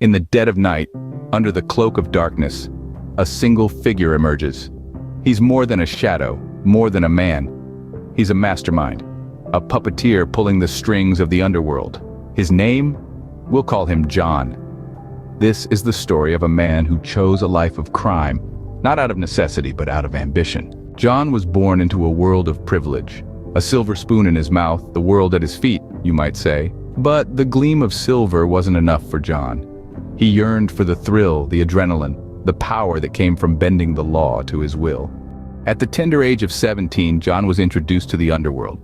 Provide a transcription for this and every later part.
In the dead of night, under the cloak of darkness, a single figure emerges. He's more than a shadow, more than a man. He's a mastermind, a puppeteer pulling the strings of the underworld. His name? We'll call him John. This is the story of a man who chose a life of crime, not out of necessity but out of ambition. John was born into a world of privilege. A silver spoon in his mouth, the world at his feet, you might say. But the gleam of silver wasn't enough for John. He yearned for the thrill, the adrenaline, the power that came from bending the law to his will. At the tender age of 17, John was introduced to the underworld.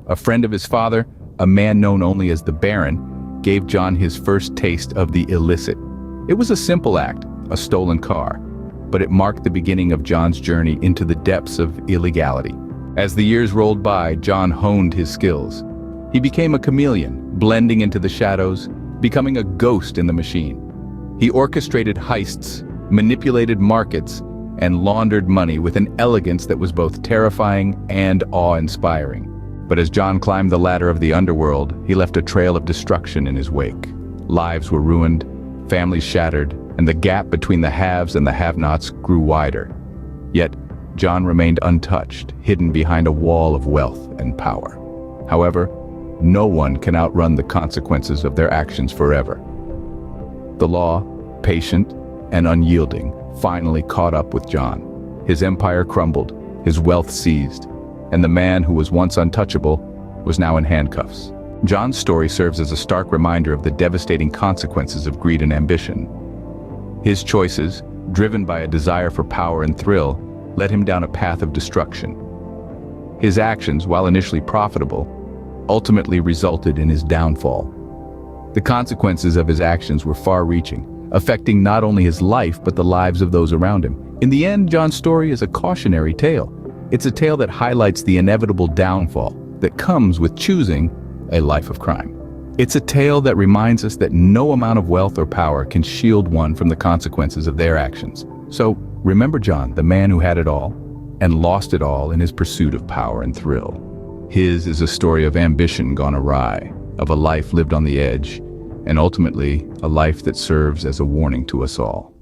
A friend of his father, a man known only as the Baron, gave John his first taste of the illicit. It was a simple act, a stolen car, but it marked the beginning of John's journey into the depths of illegality. As the years rolled by, John honed his skills. He became a chameleon, blending into the shadows, becoming a ghost in the machine. He orchestrated heists, manipulated markets, and laundered money with an elegance that was both terrifying and awe-inspiring. But as John climbed the ladder of the underworld, he left a trail of destruction in his wake. Lives were ruined, families shattered, and the gap between the haves and the have-nots grew wider. Yet, John remained untouched, hidden behind a wall of wealth and power. However, no one can outrun the consequences of their actions forever. The law, patient and unyielding, finally caught up with John. His empire crumbled, his wealth seized, and the man who was once untouchable was now in handcuffs. John's story serves as a stark reminder of the devastating consequences of greed and ambition. His choices, driven by a desire for power and thrill, led him down a path of destruction. His actions, while initially profitable, ultimately resulted in his downfall. The consequences of his actions were far-reaching, affecting not only his life but the lives of those around him. In the end, John's story is a cautionary tale. It's a tale that highlights the inevitable downfall that comes with choosing a life of crime. It's a tale that reminds us that no amount of wealth or power can shield one from the consequences of their actions. So, remember John, the man who had it all and lost it all in his pursuit of power and thrill. His is a story of ambition gone awry, of a life lived on the edge, and ultimately, a life that serves as a warning to us all.